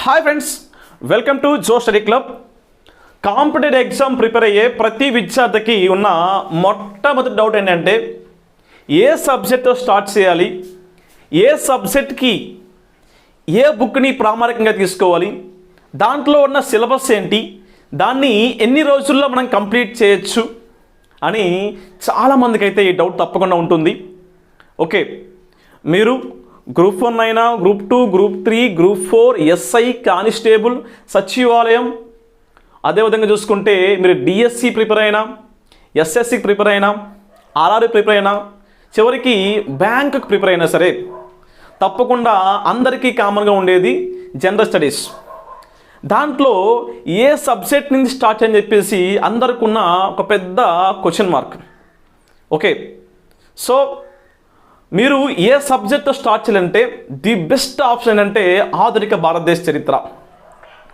Hi friends, welcome to Jo study club. Competitive exam prepare అయ్యే ప్రతి విద్యార్థికి ఉన్న మొట్టమొదటి డౌట్ ఏంటంటే ఏ సబ్జెక్ట్తో స్టార్ట్ చేయాలి, ఏ సబ్జెక్ట్కి ఏ బుక్ని ప్రామాణికంగా తీసుకోవాలి, దాంట్లో ఉన్న సిలబస్ ఏంటి, దాన్ని ఎన్ని రోజుల్లో మనం కంప్లీట్ చేయొచ్చు అని చాలామందికి అయితే ఈ డౌట్ తప్పకుండా ఉంటుంది. ఓకే, మీరు గ్రూప్ 1 అయినా, group 2, group 3, group 4, SI, constable, సచివాలయం, అదేవిధంగా చూసుకుంటే మీరు డిఎస్సి ప్రిపేర్ అయినా, ఎస్ఎస్సి ప్రిపేర్ అయినా, ఆర్ఆర్బి ప్రిపేర్ అయినా, చివరికి బ్యాంకుకి ప్రిపేర్ అయినా సరే తప్పకుండా అందరికీ కామన్గా ఉండేది జనరల్ స్టడీస్. దాంట్లో ఏ సబ్జెక్ట్ నుంచి స్టార్ట్ అని చెప్పేసి అందరికి ఉన్న ఒక పెద్ద క్వశ్చన్ మార్క్. ఓకే, సో మీరు ఏ సబ్జెక్ట్తో స్టార్ట్ చేయాలంటే ది బెస్ట్ ఆప్షన్ ఏంటంటే ఆధునిక భారతదేశ చరిత్ర.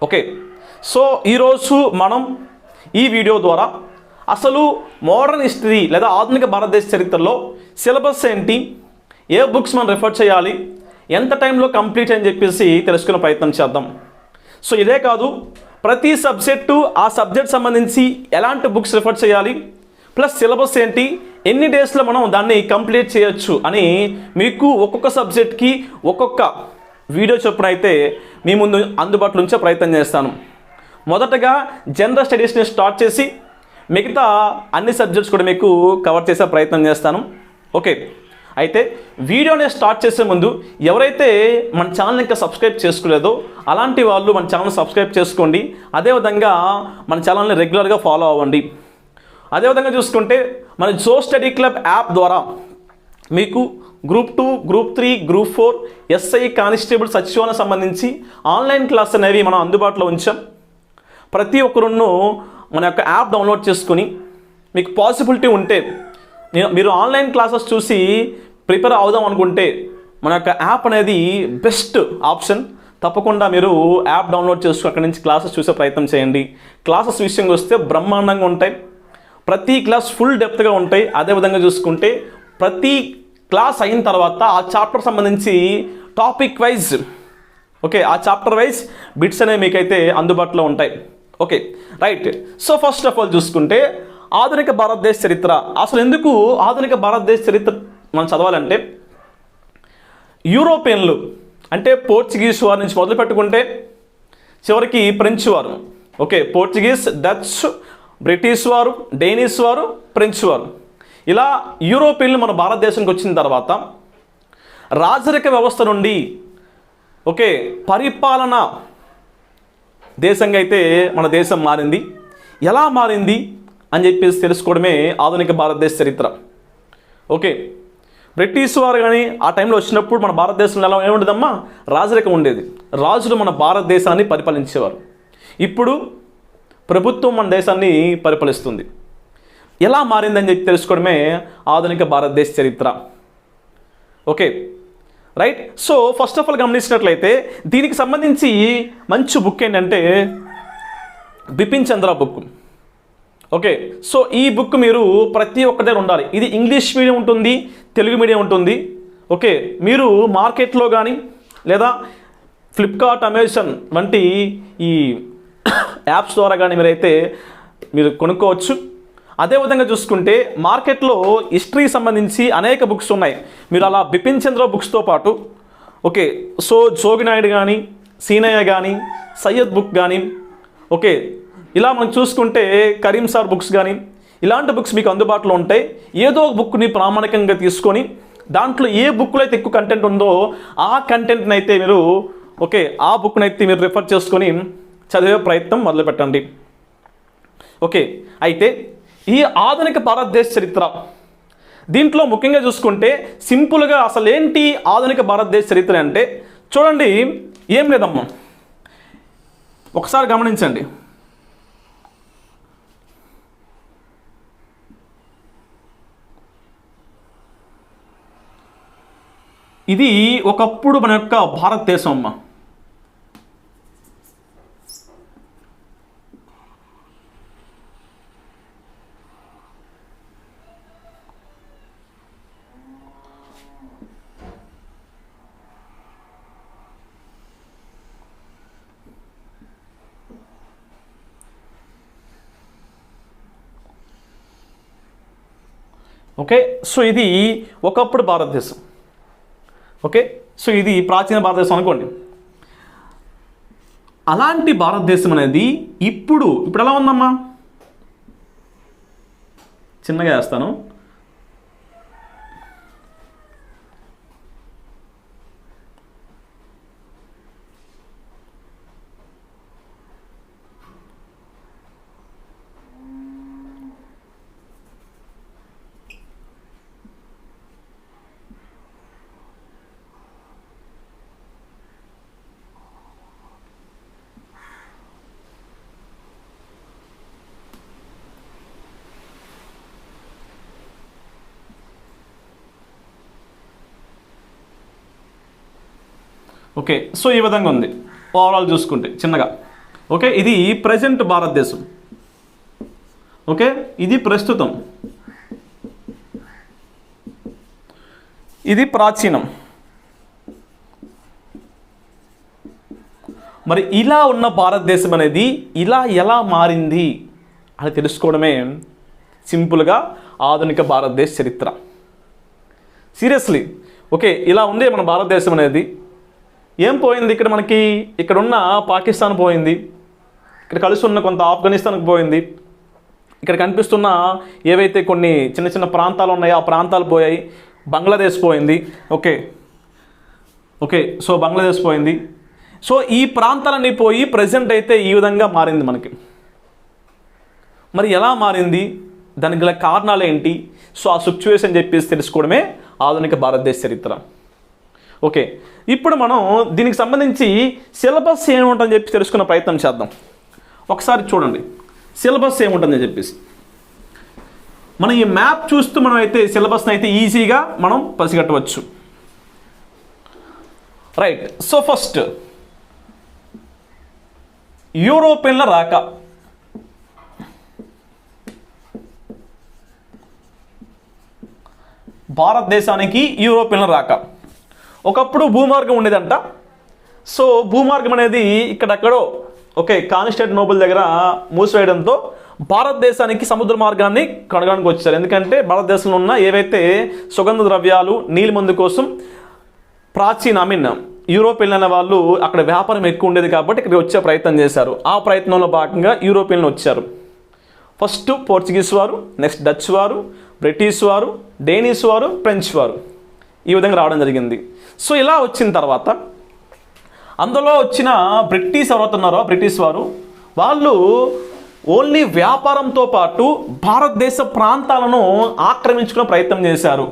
ఓకే, సో ఈరోజు మనం ఈ వీడియో ద్వారా అసలు మోడర్న్ హిస్టరీ లేదా ఆధునిక భారతదేశ చరిత్రలో సిలబస్ ఏంటి, ఏ బుక్స్ మనం రెఫర్ చేయాలి, ఎంత టైంలో కంప్లీట్ అని చెప్పేసి తెలుసుకునే ప్రయత్నం చేద్దాం. సో ఇదే కాదు, ప్రతి సబ్జెక్టు ఆ సబ్జెక్ట్ సంబంధించి ఎలాంటి బుక్స్ రెఫర్ చేయాలి, ప్లస్ సిలబస్ ఏంటి, ఎన్ని డేస్లో మనం దాన్ని కంప్లీట్ చేయొచ్చు అని మీకు ఒక్కొక్క సబ్జెక్ట్కి ఒక్కొక్క వీడియో చొప్పున అయితే మీ ముందు అందుబాటులో ఉంచే ప్రయత్నం చేస్తాను. మొదటగా జనరల్ స్టడీస్ని స్టార్ట్ చేసి మిగతా అన్ని సబ్జెక్ట్స్ కూడా మీకు కవర్ చేసే ప్రయత్నం చేస్తాను. ఓకే, అయితే వీడియోని స్టార్ట్ చేసే ముందు ఎవరైతే మన ఛానల్ ఇంకా సబ్స్క్రైబ్ చేసుకోలేదో అలాంటి వాళ్ళు మన ఛానల్ సబ్స్క్రైబ్ చేసుకోండి. అదేవిధంగా మన ఛానల్ని రెగ్యులర్గా ఫాలో అవ్వండి. అదేవిధంగా చూసుకుంటే మన జో స్టడీ క్లబ్ యాప్ ద్వారా మీకు group 2, group 3, group 4, SI, constable, సచివాలయం సంబంధించి ఆన్లైన్ క్లాస్ అనేవి మనం అందుబాటులో ఉంచాం. ప్రతి ఒక్కరును మన యొక్క యాప్ డౌన్లోడ్ చేసుకుని మీకు పాసిబిలిటీ ఉంటే మీరు ఆన్లైన్ క్లాసెస్ చూసి ప్రిపేర్ అవుదాం అనుకుంటే మన యొక్క యాప్ అనేది బెస్ట్ ఆప్షన్. తప్పకుండా మీరు యాప్ డౌన్లోడ్ చేసుకుని అక్కడి నుంచి క్లాసెస్ చూసే ప్రయత్నం చేయండి. క్లాసెస్ విషయంగా వస్తే బ్రహ్మాండంగా ఉంటాయి, ప్రతి క్లాస్ ఫుల్ డెప్త్గా ఉంటాయి. అదేవిధంగా చూసుకుంటే ప్రతి క్లాస్ అయిన తర్వాత ఆ చాప్టర్ సంబంధించి టాపిక్ వైజ్, ఓకే, ఆ చాప్టర్ వైజ్ బిట్స్ అనేవి మీకైతే అందుబాటులో ఉంటాయి. Okay, right. So first of all చూసుకుంటే ఆధునిక భారతదేశ చరిత్ర. అసలు ఎందుకు ఆధునిక భారతదేశ చరిత్ర మనం చదవాలంటే యూరోపియన్లు అంటే పోర్చుగీస్ వారి నుంచి మొదలు పెట్టుకుంటే చివరికి ఫ్రెంచ్ వారు, ఓకే, పోర్చుగీస్, డచ్, బ్రిటిష్ వారు, డేనిష్ వారు, ఫ్రెంచ్ వారు, ఇలా యూరోపియన్లు మన భారతదేశానికి వచ్చిన తర్వాత రాజరిక వ్యవస్థ నుండి, ఓకే, పరిపాలన దేశంగా అయితే మన దేశం మారింది. ఎలా మారింది అని చెప్పేసి తెలుసుకోవడమే ఆధునిక భారతదేశ చరిత్ర. ఓకే, బ్రిటిష్ వారు కానీ ఆ టైంలో వచ్చినప్పుడు మన భారతదేశంలో ఎలా ఏముండదమ్మా, రాజరికం ఉండేది. రాజులు మన భారతదేశాన్ని పరిపాలించేవారు. ఇప్పుడు ప్రభుత్వం మన దేశాన్ని పరిపాలిస్తుంది. ఎలా మారిందని చెప్పి తెలుసుకోవడమే ఆధునిక భారతదేశ చరిత్ర. Okay, right. So first of all గమనించినట్లయితే దీనికి సంబంధించి మంచి బుక్ ఏంటంటే బిపిన్ చంద్ర బుక్. ఓకే, సో ఈ బుక్ మీరు ప్రతి ఒక్క దగ్గర ఉండాలి. ఇది ఇంగ్లీష్ మీడియం ఉంటుంది, తెలుగు మీడియం ఉంటుంది. ఓకే, మీరు మార్కెట్లో కానీ లేదా ఫ్లిప్కార్ట్, అమెజాన్ వంటి ఈ యాప్స్ ద్వారా కానీ మీరు కొనుక్కోవచ్చు. అదేవిధంగా చూసుకుంటే మార్కెట్లో హిస్టరీ సంబంధించి అనేక బుక్స్ ఉన్నాయి. మీరు అలా బిపిన్ చంద్ర బుక్స్తో పాటు, ఓకే, సో జోగినాయుడు కానీ, సీనయ్య కానీ, సయ్యద్ బుక్ కానీ, ఓకే, ఇలా మనం చూసుకుంటే కరీం సార్ బుక్స్ కానీ ఇలాంటి బుక్స్ మీకు అందుబాటులో ఉంటాయి. ఏదో ఒక బుక్ని ప్రామాణికంగా తీసుకొని దాంట్లో ఏ బుక్లో అయితే ఎక్కువ కంటెంట్ ఉందో ఆ కంటెంట్ని అయితే మీరు, ఓకే, ఆ బుక్ని అయితే మీరు రిఫర్ చేసుకొని చదివే ప్రయత్నం మొదలుపెట్టండి. ఓకే, అయితే ఈ ఆధునిక భారతదేశ చరిత్ర దీంట్లో ముఖ్యంగా చూసుకుంటే సింపుల్గా అసలు ఏంటి ఆధునిక భారతదేశ చరిత్ర అంటే చూడండి, ఏం లేదమ్మా, ఒకసారి గమనించండి. ఇది ఒకప్పుడు మన యొక్క భారతదేశం అమ్మ. ఓకే, సో ఇది ఒకప్పుడు భారతదేశం. ఓకే, సో ఇది ప్రాచీన భారతదేశం అనుకోండి. అలాంటి భారతదేశం అనేది ఇప్పుడు ఎలా ఉందమ్మా? చిన్నగా వేస్తాను. ఓకే, సో ఈ విధంగా ఉంది ఓవరాల్ చూసుకుంటే చిన్నగా. ఓకే, ఇది ప్రజెంట్ భారతదేశం. ఓకే, ఇది ప్రస్తుతం, ఇది ప్రాచీనం. మరి ఇలా ఉన్న భారతదేశం అనేది ఇలా ఎలా మారింది అని తెలుసుకోవడమే సింపుల్గా ఆధునిక భారతదేశ చరిత్ర. సీరియస్లీ. ఓకే, ఇలా ఉంది మన భారతదేశం అనేది. ఏం పోయింది ఇక్కడ మనకి? ఇక్కడ ఉన్న పాకిస్తాన్ పోయింది, ఇక్కడ కలిసి ఉన్న కొంత ఆఫ్ఘనిస్తాన్కి పోయింది, ఇక్కడ కనిపిస్తున్న ఏవైతే కొన్ని చిన్న చిన్న ప్రాంతాలు ఉన్నాయో ఆ ప్రాంతాలు పోయాయి, బంగ్లాదేశ్ పోయింది. ఓకే ఓకే సో బంగ్లాదేశ్ పోయింది. సో ఈ ప్రాంతాలన్నీ పోయి ప్రజెంట్ అయితే ఈ విధంగా మారింది మనకి. మరి ఎలా మారింది, దానికి గల కారణాలు ఏంటి? సో ఆ సిచ్యువేషన్ చెప్పేసి తెలుసుకోవడమే ఆధునిక భారతదేశ చరిత్ర. ఓకే, ఇప్పుడు మనం దీనికి సంబంధించి సిలబస్ ఏముంటుందని చెప్పి తెలుసుకునే ప్రయత్నం చేద్దాం. ఒకసారి చూడండి సిలబస్ ఏముంటుందని చెప్పేసి. మనం ఈ మ్యాప్ చూస్తూ మనం అయితే సిలబస్ని అయితే ఈజీగా మనం పసిగట్టవచ్చు. రైట్, సో ఫస్ట్ యూరోపియన్ల రాక. భారతదేశానికి యూరోపియన్ల రాక. ఒకప్పుడు భూమార్గం ఉండేదంట. సో భూమార్గం అనేది ఇక్కడెక్కడో ఓకే కాన్స్టాంటినోపుల్ దగ్గర మూసివేయడంతో భారతదేశానికి సముద్ర మార్గాన్ని కనుగొనడానికి వచ్చారు. ఎందుకంటే భారతదేశంలో ఉన్న ఏవైతే సుగంధ ద్రవ్యాలు నీలిమందు కోసం యూరోపియన్లు అనే వాళ్ళు అక్కడ వ్యాపారం ఎక్కువ ఉండేది కాబట్టి ఇక్కడికి వచ్చే ప్రయత్నం చేశారు. ఆ ప్రయత్నంలో భాగంగా యూరోపియన్లు వచ్చారు. ఫస్ట్ పోర్చుగీస్ వారు, నెక్స్ట్ డచ్ వారు, బ్రిటిష్ వారు, డేనిష్ వారు, ఫ్రెంచ్ వారు ఈ విధంగా రావడం జరిగింది. సో ఇలా వచ్చిన తర్వాత అందులో వచ్చిన బ్రిటిష్ ఎవరవుతున్నారో బ్రిటిష్ వారు వాళ్ళు ఓన్లీ వ్యాపారంతో పాటు భారతదేశ ప్రాంతాలను ఆక్రమించుకునే ప్రయత్నం చేశారు.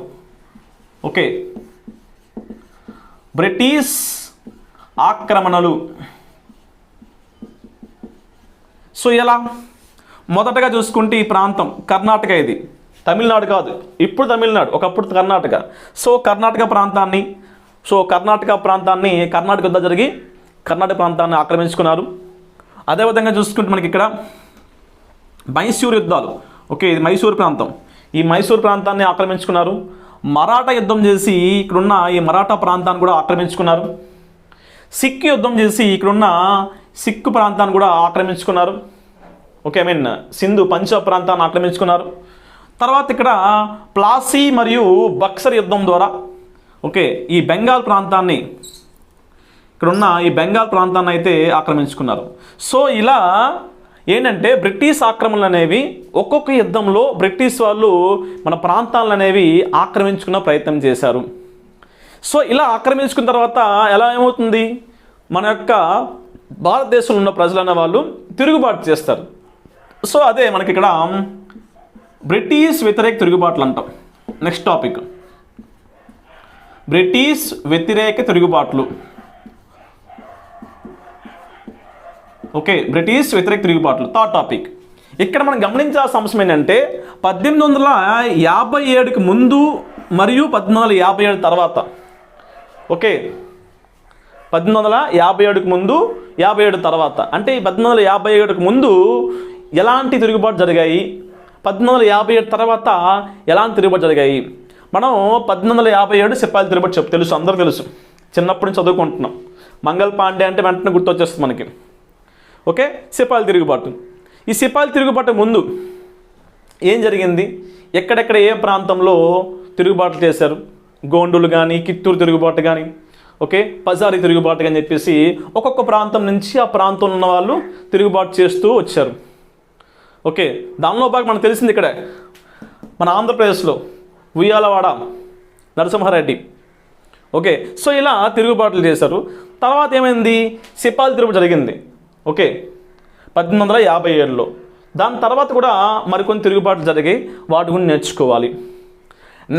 ఓకే, బ్రిటిష్ ఆక్రమణలు. సో ఎలా? మొదటగా చూసుకుంటే ఈ ప్రాంతం కర్ణాటక, ఇది తమిళనాడు కాదు, ఇప్పుడు తమిళనాడు, ఒకప్పుడు కర్ణాటక. సో కర్ణాటక ప్రాంతాన్ని కర్ణాటక యుద్ధం జరిగి కర్ణాటక ప్రాంతాన్ని ఆక్రమించుకున్నారు. అదేవిధంగా చూసుకుంటే మనకి ఇక్కడ మైసూర్ యుద్ధాలు. ఓకే, ఇది మైసూర్ ప్రాంతం. ఈ మైసూర్ ప్రాంతాన్ని ఆక్రమించుకున్నారు. మరాఠా యుద్ధం చేసి ఇక్కడున్న ఈ మరాఠా ప్రాంతాన్ని కూడా ఆక్రమించుకున్నారు. సిక్ యుద్ధం చేసి ఇక్కడున్న సిక్ ప్రాంతాన్ని కూడా ఆక్రమించుకున్నారు. ఓకే, సింధు పంజాబ్ ప్రాంతాన్ని ఆక్రమించుకున్నారు. తర్వాత ఇక్కడ ప్లాసీ మరియు బక్సర్ యుద్ధం ద్వారా ఓకే ఈ బెంగాల్ ప్రాంతాన్ని ఇక్కడున్న ఈ బెంగాల్ ప్రాంతాన్ని అయితే ఆక్రమించుకున్నారు. సో ఇలా ఏంటంటే బ్రిటిష్ ఆక్రమణలు అనేవి ఒక్కొక్క యుద్ధంలో బ్రిటిష్ వాళ్ళు మన ప్రాంతాలను అనేవి ఆక్రమించుకున్న ప్రయత్నం చేశారు. సో ఇలా ఆక్రమించుకున్న తర్వాత ఎలా ఏమవుతుంది, మన యొక్క భారతదేశంలో ఉన్న ప్రజలు అనే వాళ్ళు తిరుగుబాటు చేస్తారు. సో అదే మనకి ఇక్కడ బ్రిటిష్ వ్యతిరేక తిరుగుబాట్లు అంటాం. నెక్స్ట్ టాపిక్ బ్రిటిష్ వ్యతిరేక తిరుగుబాట్లు. ఓకే, బ్రిటిష్ వ్యతిరేక తిరుగుబాట్లు థర్డ్ టాపిక్. ఇక్కడ మనం గమనించాల్సిన అంశం ఏంటంటే 1857కి ముందు మరియు 1857 తర్వాత. ఓకే, 1857కి ముందు 57 తర్వాత అంటే 1857కి ముందు ఎలాంటి తిరుగుబాటు జరిగాయి, 1857 తర్వాత ఎలాంటి తిరుగుబాటు జరిగాయి. మనం 1857 సిపాయిల తిరుగుబాటు తెలుసు, అందరూ తెలుసు, చిన్నప్పటి నుంచి చదువుకుంటున్నాం. మంగళ్ పాండే అంటే వెంటనే గుర్తొచ్చేస్తుంది మనకి. ఓకే, సిపాయిల తిరుగుబాటు. ఈ సిపాయిల తిరుగుబాటు ముందు ఏం జరిగింది, ఎక్కడెక్కడ ఏ ప్రాంతంలో తిరుగుబాట్లు చేశారు, గోండులు కానీ, కిత్తూరు తిరుగుబాటు కానీ, ఓకే, పజారి తిరుగుబాటు అని చెప్పేసి ఒక్కొక్క ప్రాంతం నుంచి ఆ ప్రాంతంలో ఉన్న వాళ్ళు తిరుగుబాటు చేస్తూ వచ్చారు. ఓకే, దానిలో భాగం మనకు తెలిసింది ఇక్కడ మన ఆంధ్రప్రదేశ్లో ఉయ్యాలవాడ నరసింహారెడ్డి. ఓకే, సో ఇలా తిరుగుబాట్లు చేశారు. తర్వాత ఏమైంది, సిపాయిల తిరుగుబాటు జరిగింది. ఓకే, 1857లో. దాని తర్వాత కూడా మరికొన్ని తిరుగుబాట్లు జరిగాయి, వాటి గురించి నేర్చుకోవాలి.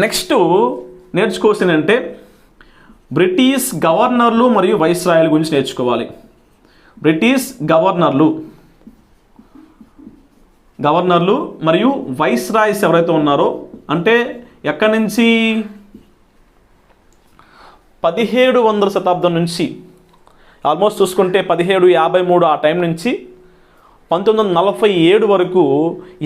నెక్స్ట్ నేర్చుకోవాల్సింది అంటే బ్రిటిష్ గవర్నర్లు మరియు వైస్రాయల గురించి నేర్చుకోవాలి. బ్రిటిష్ గవర్నర్లు మరియు వైస్రాయ్స్ ఎవరైతే ఉన్నారో, అంటే ఎక్కడి నుంచి 1700 శతాబ్దం నుంచి ఆల్మోస్ట్ చూసుకుంటే 1753 ఆ టైం నుంచి 1947 వరకు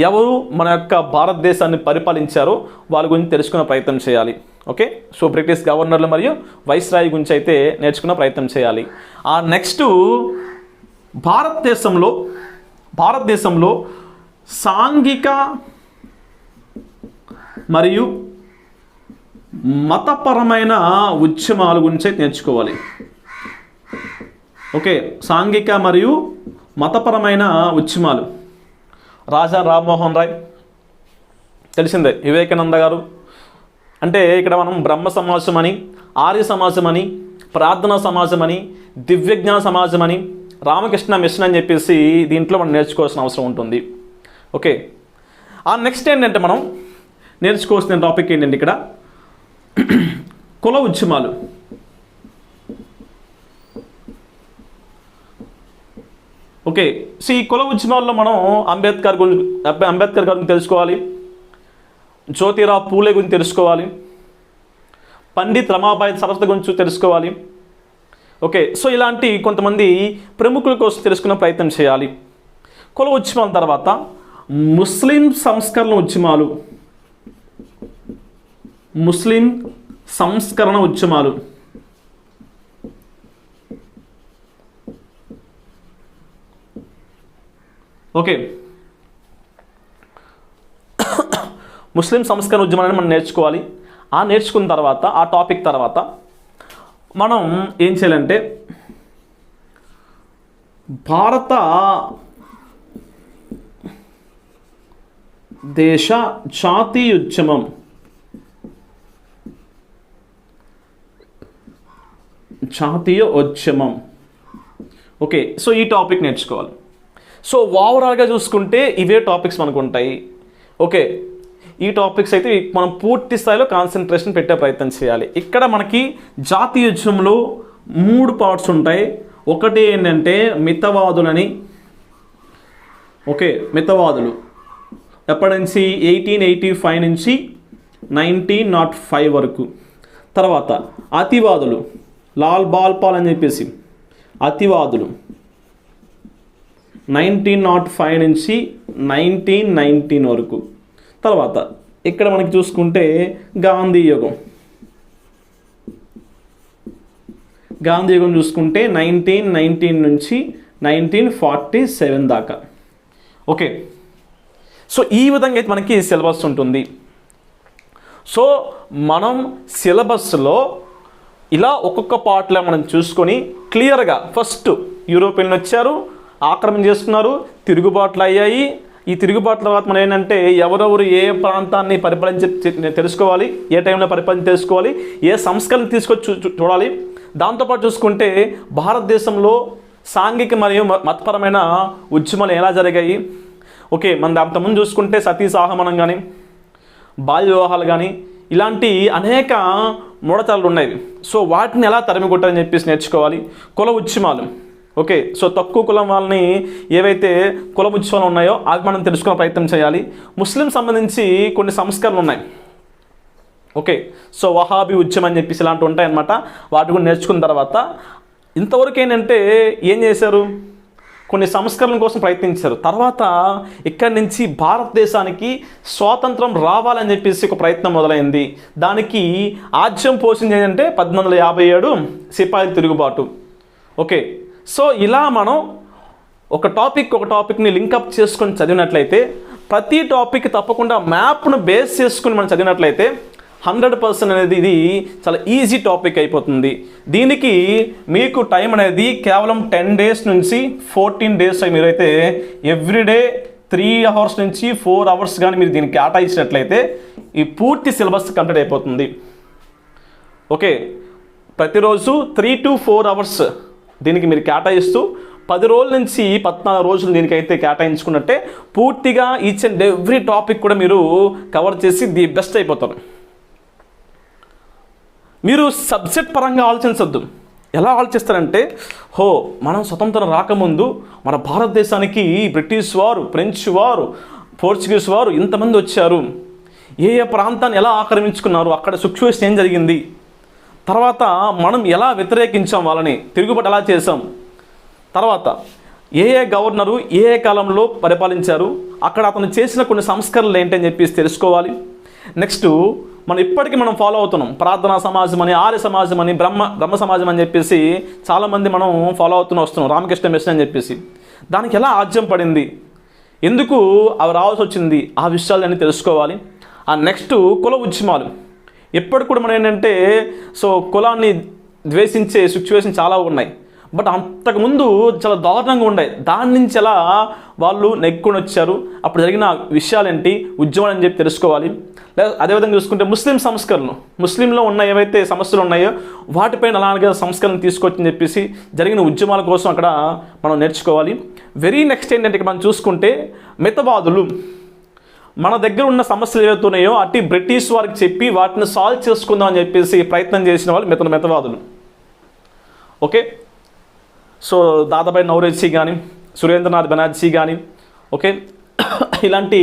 ఎవరు మన యొక్క భారతదేశాన్ని పరిపాలించారో వాళ్ళ గురించి తెలుసుకునే ప్రయత్నం చేయాలి. ఓకే, సో బ్రిటిష్ గవర్నర్లు మరియు వైస్రాయ్ గురించి అయితే నేర్చుకునే ప్రయత్నం చేయాలి. ఆ నెక్స్ట్ భారతదేశంలో సాంఘిక మరియు మతపరమైన ఉద్యమాల గురించి నేర్చుకోవాలి. ఓకే, సాంఘిక మరియు మతపరమైన ఉద్యమాలు. రాజా రామ్మోహన్ రాయ్ తెలిసిందే, వివేకానంద గారు. అంటే ఇక్కడ మనం బ్రహ్మ సమాజం అని, ఆర్య సమాజం అని, ప్రార్థనా సమాజం అని, దివ్యజ్ఞాన సమాజం అని, రామకృష్ణ మిషన్ అని చెప్పేసి దీంట్లో మనం నేర్చుకోవాల్సిన అవసరం ఉంటుంది. ఓకే, ఆ నెక్స్ట్ ఏంటంటే మనం నేర్చుకోవాల్సిన టాపిక్ ఏంటంటే ఇక్కడ కుల ఉద్యమాలు. ఓకే, సో ఈ కుల ఉద్యమాల్లో మనం అంబేద్కర్ గురించి తెలుసుకోవాలి, జ్యోతిరావు పూలే గురించి తెలుసుకోవాలి, పండిత్ రమాబాయి సరస్వతి గురించి తెలుసుకోవాలి. ఓకే, సో ఇలాంటి కొంతమంది ప్రముఖుల కోసం తెలుసుకునే ప్రయత్నం చేయాలి. కుల ఉద్యమాల తర్వాత ముస్లిం సంస్కరణ ఉద్యమాలు. ఓకే, ముస్లిం సంస్కరణ ఉద్యమాన్ని మనం నేర్చుకోవాలి. ఆ నేర్చుకున్న తర్వాత ఆ టాపిక్ తర్వాత మనం ఏం చేయాలంటే భారత దేశ జాతీయ ఉద్యమం. ఓకే, సో ఈ టాపిక్ నేర్చుకోవాలి. సో ఓవరాల్గా చూసుకుంటే ఇవే టాపిక్స్ మనకు ఉంటాయి. ఓకే, ఈ టాపిక్స్ అయితే మనం పూర్తి స్థాయిలో కాన్సన్ట్రేషన్ పెట్టే ప్రయత్నం చేయాలి. ఇక్కడ మనకి జాతీయ ఉద్యమంలో 3 పార్ట్స్ ఉంటాయి. ఒకటి ఏంటంటే మితవాదులని. ఓకే, మితవాదులు ఎప్పటి నుంచి 1885 నుంచి 1905 వరకు. తర్వాత అతివాదులు, లాల్ బాల్పాల్ అని చెప్పేసి అతివాదులు 1905 నుంచి 1919 వరకు. తర్వాత ఇక్కడ మనకి చూసుకుంటే గాంధీ యుగం చూసుకుంటే 1919 నుంచి 1947 దాకా. ఓకే, సో ఈ విధంగా అయితే మనకి సిలబస్ ఉంటుంది. సో మనం సిలబస్లో ఇలా ఒక్కొక్క పార్ట్లో మనం చూసుకొని క్లియర్గా ఫస్ట్ యూరోపియన్లు వచ్చారు, ఆక్రమణ చేసుకున్నారు, తిరుగుబాట్లు అయ్యాయి. ఈ తిరుగుబాట్ల తర్వాత మనం ఏంటంటే ఎవరెవరు ఏ ప్రాంతాన్ని తెలుసుకోవాలి, ఏ టైంలో తెలుసుకోవాలి, ఏ సంస్కరణ తీసుకొచ్చి చూడాలి. దాంతోపాటు చూసుకుంటే భారతదేశంలో సాంఘిక మరియు మతపరమైన ఉద్యమాలు ఎలా జరిగాయి. ఓకే, మన అంతకుముందు చూసుకుంటే సతీ సహగమనం కానీ, బాల్య వివాహాలు కానీ, ఇలాంటి అనేక మూఢతనాలు ఉన్నాయి. సో వాటిని ఎలా తరిమి కొట్టాలని చెప్పేసి నేర్చుకోవాలి. కుల ఉద్యమాలు. ఓకే, సో తక్కువ కులం వాళ్ళని ఏవైతే కుల ఉద్యమాలు ఉన్నాయో అవి మనం తెలుసుకునే ప్రయత్నం చేయాలి. ముస్లిం సంబంధించి కొన్ని సంస్కరణలు ఉన్నాయి. ఓకే, సో వహాబీ ఉద్యమం అని చెప్పేసి ఇలాంటివి ఉంటాయన్నమాట. వాటి కూడా నేర్చుకున్న తర్వాత ఇంతవరకు ఏంటంటే ఏం చేశారు, కొన్ని సంస్కరణల కోసం ప్రయత్నించారు. తర్వాత ఇక్కడి నుంచి భారతదేశానికి స్వాతంత్రం రావాలని చెప్పేసి ఒక ప్రయత్నం మొదలైంది. దానికి ఆజ్యం పోసింది ఏంటంటే 1857 సిపాయిల తిరుగుబాటు. ఓకే, సో ఇలా మనం ఒక టాపిక్ని లింకప్ చేసుకొని చదివినట్లయితే ప్రతి టాపిక్ తప్పకుండా మ్యాప్ను బేస్ చేసుకుని మనం చదివినట్లయితే 100% అనేది ఇది చాలా ఈజీ టాపిక్ అయిపోతుంది. దీనికి మీకు టైం అనేది కేవలం 10 days నుంచి 14 days మీరైతే ఎవ్రీడే 3 hours నుంచి 4 hours కానీ మీరు దీనికి కేటాయించినట్లయితే ఈ పూర్తి సిలబస్ కంప్లీట్ అయిపోతుంది. ఓకే, ప్రతిరోజు 3 to 4 hours దీనికి మీరు కేటాయిస్తూ 10 రోజుల నుంచి 14 రోజులు దీనికైతే కేటాయించుకున్నట్టే పూర్తిగా ఈచ్ అండ్ ఎవ్రీ టాపిక్ కూడా మీరు కవర్ చేసి ది బెస్ట్ అయిపోతారు. మీరు సబ్జెక్ట్ పరంగా ఆలోచించద్దు. ఎలా ఆలోచిస్తారంటే, మనం స్వతంత్రం రాకముందు మన భారతదేశానికి బ్రిటిష్ వారు, ఫ్రెంచ్ వారు, పోర్చుగీస్ వారు ఇంతమంది వచ్చారు, ఏ ప్రాంతాన్ని ఎలా ఆక్రమించుకున్నారు, అక్కడ సిచ్యువేషన్ ఏం జరిగింది, తర్వాత మనం ఎలా వ్యతిరేకించాం, వాళ్ళని తిరుగుబాటు ఎలా చేసాం, తర్వాత ఏ గవర్నరు ఏ కాలంలో పరిపాలించారు, అక్కడ అతను చేసిన కొన్ని సంస్కరణలు ఏంటని చెప్పేసి తెలుసుకోవాలి. నెక్స్ట్ మనం ఇప్పటికీ మనం ఫాలో అవుతున్నాం ప్రార్థనా సమాజం అని, ఆర్య సమాజం అని, బ్రహ్మ సమాజం అని చెప్పేసి చాలామంది మనం ఫాలో వస్తున్నాం, రామకృష్ణ మిషన్ అని చెప్పేసి. దానికి ఎలా ఆజ్యం పడింది, ఎందుకు అవి రావాల్సి వచ్చింది, ఆ విషయాలన్నీ తెలుసుకోవాలి. ఆ నెక్స్ట్ కుల ఉద్యమాలు. ఎప్పటికి కూడా మనం ఏంటంటే కులాన్ని ద్వేషించే సిచ్యువేషన్ చాలా ఉన్నాయి, బట్ అంతకుముందు చాలా దారుణంగా ఉన్నాయి. దాని నుంచి ఎలా వాళ్ళు నెగ్గుకొని వచ్చారు, అప్పుడు జరిగిన విషయాలేంటి, ఉద్యమాలు అని చెప్పి తెలుసుకోవాలి. అదేవిధంగా చూసుకుంటే ముస్లిం సంస్కరణలు, ముస్లింలో ఉన్న ఏవైతే సమస్యలు ఉన్నాయో వాటిపైన అలాగే సంస్కరణ తీసుకొచ్చని చెప్పేసి జరిగిన ఉద్యమాల కోసం అక్కడ మనం నేర్చుకోవాలి. వెరీ నెక్స్ట్ ఏంటంటే మనం చూసుకుంటే మితవాదులు. మన దగ్గర ఉన్న సమస్యలు ఏవైతే ఉన్నాయో అటు బ్రిటిష్ వారికి చెప్పి వాటిని సాల్వ్ చేసుకుందాం అని చెప్పేసి ప్రయత్నం చేసిన వాళ్ళు మితవాదులు. ఓకే, దాదాబాయి నౌరోజీ కానీ, సురేంద్రనాథ్ బెనర్జీ కానీ, ఓకే, ఇలాంటి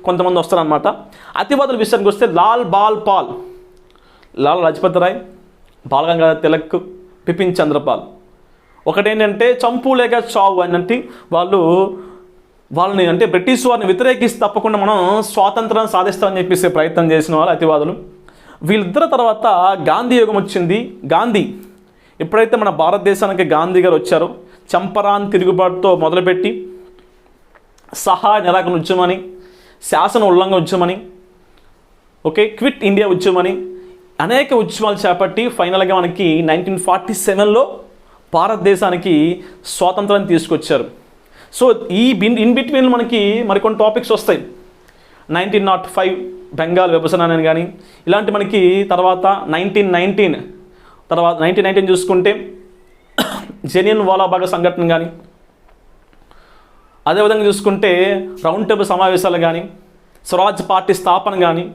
కొంతమంది వస్తారనమాట. అతివాదుల విషయానికి వస్తే లాల్ లజపత్ రాయ్, బాల్ గంగాధర్ తిలక్, బిపిన్ చంద్రపాల్. ఒకటేంటంటే చంపు లేక చావు అంటే వాళ్ళని అంటే బ్రిటిష్ వారిని వ్యతిరేకిస్తే తప్పకుండా మనం స్వాతంత్రాన్ని సాధిస్తామని చెప్పేసి ప్రయత్నం చేసిన వాళ్ళు అతివాదులు. వీళ్ళిద్దరి తర్వాత గాంధీ యుగం వచ్చింది. గాంధీ ఎప్పుడైతే మన భారతదేశానికి గాంధీ గారు వచ్చారో, చంపరాన్ తిరుగుబాటుతో మొదలుపెట్టి సహాయ నిరాకరణ ఉద్యమని, శాసన ఉల్లంఘన ఉద్యమని, ఓకే, క్విట్ ఇండియా ఉద్యమని అనేక ఉద్యమాలు చేపట్టి ఫైనల్గా మనకి 1947లో భారతదేశానికి స్వాతంత్రాన్ని తీసుకొచ్చారు. ఇన్ బిట్వీన్ మనకి మరికొన్ని టాపిక్స్ వస్తాయి. 1905 బెంగాల్ విభజన అని కానీ, ఇలాంటి మనకి తర్వాత 1919 చూసుకుంటే జలియన్ వాలాబాగ్ సంఘటన కానీ, అదేవిధంగా చూసుకుంటే రౌండ్ టేబుల్ సమావేశాలు కానీ, స్వరాజ్ పార్టీ స్థాపన కానీ,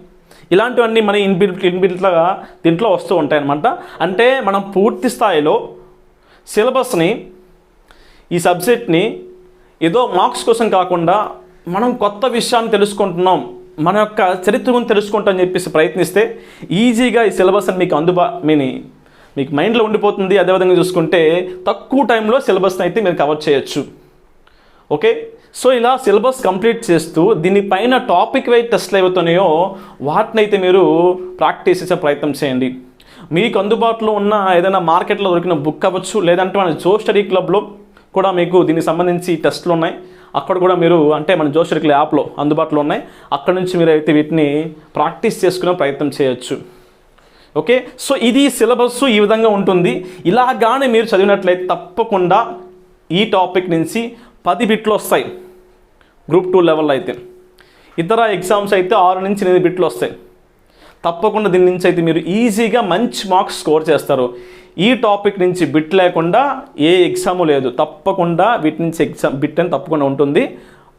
ఇలాంటివన్నీ మన ఇన్బిల్ట్గా దీంట్లో వస్తూ ఉంటాయన్నమాట. అంటే మనం పూర్తి స్థాయిలో సిలబస్ని, ఈ సబ్జెక్ట్ని ఏదో మార్క్స్ కోసం కాకుండా మనం కొత్త విషయాన్ని తెలుసుకుంటున్నాం, మన యొక్క చరిత్రను తెలుసుకుంటాం అని చెప్పేసి ప్రయత్నిస్తే ఈజీగా ఈ సిలబస్ అని మీకు మైండ్లో ఉండిపోతుంది. అదేవిధంగా చూసుకుంటే తక్కువ టైంలో సిలబస్ని అయితే మీరు కవర్ చేయొచ్చు. ఓకే, ఇలా సిలబస్ కంప్లీట్ చేస్తూ దీనిపైన టాపిక్ వైజ్ టెస్ట్లు ఏవైతున్నాయో వాటిని అయితే మీరు ప్రాక్టీస్ చేసే ప్రయత్నం చేయండి. మీకు అందుబాటులో ఉన్న ఏదైనా మార్కెట్లో దొరికిన బుక్ అవ్వచ్చు, లేదంటే మన జో స్టడీ క్లబ్లో కూడా మీకు దీనికి సంబంధించి టెస్టులు ఉన్నాయి. అక్కడ కూడా మీరు అంటే మన జో స్టడీ క్లబ్ యాప్లో అందుబాటులో ఉన్నాయి. అక్కడ నుంచి మీరు అయితే వీటిని ప్రాక్టీస్ చేసుకునే ప్రయత్నం చేయొచ్చు. ఓకే, ఇది సిలబస్ ఈ విధంగా ఉంటుంది. ఇలాగానే మీరు చదివినట్లయితే తప్పకుండా ఈ టాపిక్ నుంచి 10 బిట్లు వస్తాయి. గ్రూప్ 2 లెవెల్లో అయితే, ఇతర ఎగ్జామ్స్ అయితే 6 నుంచి 8 బిట్లు వస్తాయి. తప్పకుండా దీని నుంచి అయితే మీరు ఈజీగా మంచి మార్క్స్ స్కోర్ చేస్తారు. ఈ టాపిక్ నుంచి బిట్ లేకుండా ఏ ఎగ్జాము లేదు. తప్పకుండా వీటి నుంచి ఎగ్జామ్ బిట్ అని తప్పకుండా ఉంటుంది.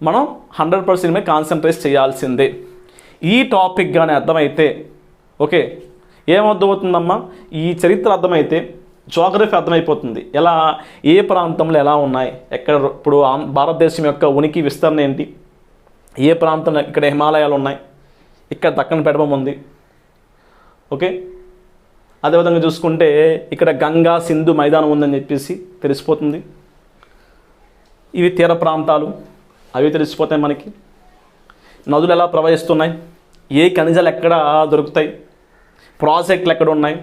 మనం 100% మీద కాన్సన్ట్రేట్ చేయాల్సిందే. ఈ టాపిక్ కానీ అర్థమైతే ఓకే, ఏమర్థమవుతుందమ్మా, ఈ చరిత్ర అర్థమైతే జోగ్రఫీ అర్థమైపోతుంది. ఎలా ఏ ప్రాంతంలో ఎలా ఉన్నాయి, ఎక్కడ ఇప్పుడు భారతదేశం యొక్క ఉనికి విస్తరణ ఏంటి, ఏ ప్రాంతంలో ఇక్కడ హిమాలయాలు ఉన్నాయి, ఇక్కడ దక్కన్ పెడమం ఉంది. ఓకే, అదేవిధంగా చూసుకుంటే ఇక్కడ గంగా సింధు మైదానం ఉందని చెప్పేసి తెలిసిపోతుంది. ఇవి తీర ప్రాంతాలు, అవి తెలిసిపోతాయి మనకి. నదులు ఎలా ప్రవహిస్తున్నాయి, ఏ ఖనిజాలు ఎక్కడ దొరుకుతాయి, ప్రాజెక్టులు ఎక్కడ ఉన్నాయి,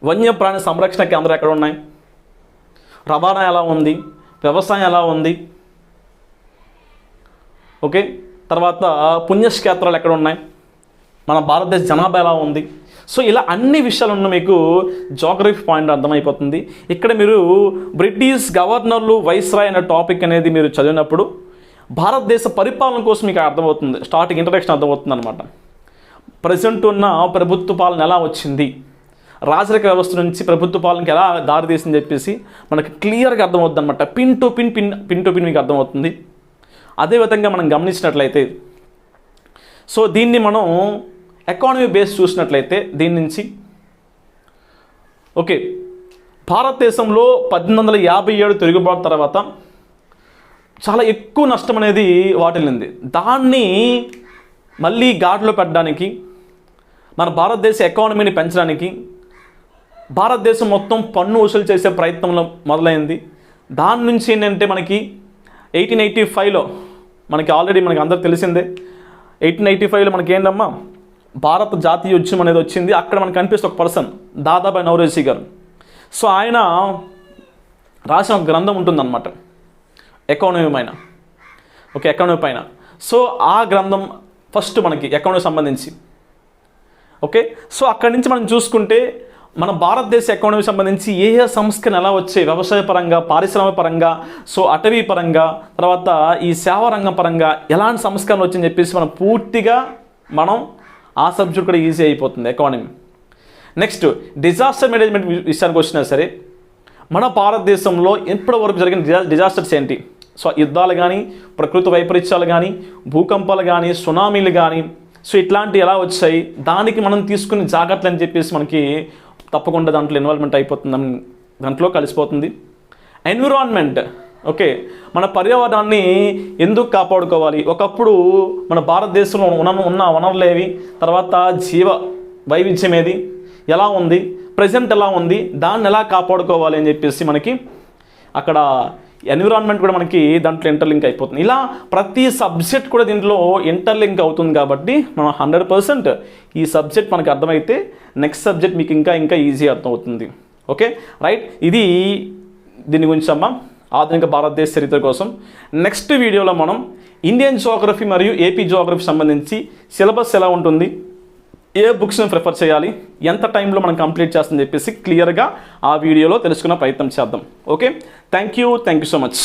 వన్యప్రాణి సంరక్షణ కేంద్రాలు ఎక్కడ ఉన్నాయి, రవాణా ఎలా ఉంది, వ్యవసాయం ఎలా ఉంది. ఓకే, తర్వాత పుణ్యక్షేత్రాలు ఎక్కడ ఉన్నాయి, మన భారతదేశ జనాభా ఎలా ఉంది. సో ఇలా అన్ని విషయాలు ఉన్న మీకు జోగ్రఫీ పాయింట్ అర్థమైపోతుంది. ఇక్కడ మీరు బ్రిటిష్ గవర్నర్లు వైస్రాయ్ అనే టాపిక్ అనేది మీరు చదివినప్పుడు భారతదేశ పరిపాలన కోసం మీకు అర్థమవుతుంది, స్టార్టింగ్ ఇంట్రడక్షన్ అర్థమవుతుంది అనమాట. ప్రజెంట్ ఉన్న ప్రభుత్వ పాలన ఎలా వచ్చింది, రాజరిక వ్యవస్థ నుంచి ప్రభుత్వ పాలనకి ఎలా దారితీసిందని చెప్పేసి మనకి క్లియర్గా అర్థమవుతుంది అనమాట. పిన్ టు పిన్ మీకు అర్థమవుతుంది. అదేవిధంగా మనం గమనించినట్లయితే సో దీన్ని మనం ఎకానమీ బేస్ చూసినట్లయితే దీని నుంచి ఓకే, భారతదేశంలో 1857 తిరుగుబాటు తర్వాత చాలా ఎక్కువ నష్టం అనేది వాటిల్లింది. దాన్ని మళ్ళీ గాడిలో పెట్టడానికి, మన భారతదేశ ఎకానమీని పెంచడానికి భారతదేశం మొత్తం పన్ను వసూలు చేసే ప్రయత్నంలో మొదలైంది. దాని నుంచి ఏంటంటే మనకి 1885లో మనకి ఆల్రెడీ మనకి అందరూ తెలిసిందే, 1885లో మనకి ఏంటమ్మా భారత జాతీయ ఉద్యమం అనేది వచ్చింది. అక్కడ మనకు కనిపిస్తే ఒక పర్సన్ దాదాబాయి నౌరోజీ గారు. సో ఆయన రాసిన ఒక గ్రంథం ఉంటుందన్నమాట ఎకానమీ పైన. సో ఆ గ్రంథం ఫస్ట్ మనకి ఎకానమీ సంబంధించి ఓకే. సో అక్కడి నుంచి మనం చూసుకుంటే మన భారతదేశ ఎకానమీ సంబంధించి ఏ సంస్కరణ ఎలా వచ్చాయి, వ్యవసాయ పరంగా, పారిశ్రామిక పరంగా, సో అటవీ పరంగా, తర్వాత ఈ సేవా రంగం పరంగా ఎలాంటి సంస్కరణలు వచ్చని చెప్పేసి మనం పూర్తిగా ఆ సబ్జెక్ట్ కూడా ఈజీ అయిపోతుంది ఎకానమీ. నెక్స్ట్ డిజాస్టర్ మేనేజ్మెంట్ విషయానికి వచ్చినా సరే మన భారతదేశంలో ఇప్పటి వరకు జరిగిన డిజాస్టర్స్ ఏంటి, సో యుద్ధాలు కానీ, ప్రకృతి వైపరీత్యాలు కానీ, భూకంపాలు కానీ, సునామీలు కానీ, సో ఇట్లాంటివి ఎలా వచ్చాయి, దానికి మనం తీసుకునే జాగ్రత్తలు అని చెప్పేసి మనకి తప్పకుండా దాంట్లో ఇన్వాల్వ్మెంట్ అయిపోతుంది, దాంట్లో కలిసిపోతుంది. ఎన్విరాన్మెంట్ ఓకే, మన పర్యావరణాన్ని ఎందుకు కాపాడుకోవాలి, ఒకప్పుడు మన భారతదేశంలో ఉన్న వనరులు ఏవి, తర్వాత జీవ వైవిధ్యం ఏది, ఎలా ఉంది, ప్రజెంట్ ఎలా ఉంది, దాన్ని ఎలా కాపాడుకోవాలి అని చెప్పేసి మనకి అక్కడ ఎన్విరాన్మెంట్ కూడా మనకి దాంట్లో ఇంటర్లింక్ అయిపోతుంది. ఇలా ప్రతి సబ్జెక్ట్ కూడా దీంట్లో ఇంటర్లింక్ అవుతుంది. కాబట్టి మనం 100% ఈ సబ్జెక్ట్ మనకు అర్థమైతే నెక్స్ట్ సబ్జెక్ట్ మీకు ఇంకా ఈజీ అర్థమవుతుంది. ఓకే రైట్, ఇది దీని గురించి అమ్మా ఆధునిక భారతదేశ చరిత్ర కోసం. నెక్స్ట్ వీడియోలో మనం ఇండియన్ జోగ్రఫీ మరియు ఏపీ జోగ్రఫీ సంబంధించి సిలబస్ ఎలా ఉంటుంది, ఏ బుక్స్ని ప్రిఫర్ చేయాలి, ఎంత టైంలో మనం కంప్లీట్ చేస్తుందని చెప్పేసి క్లియర్గా ఆ వీడియోలో తెలుసుకునే ప్రయత్నం చేద్దాం. Okay, thank you so much.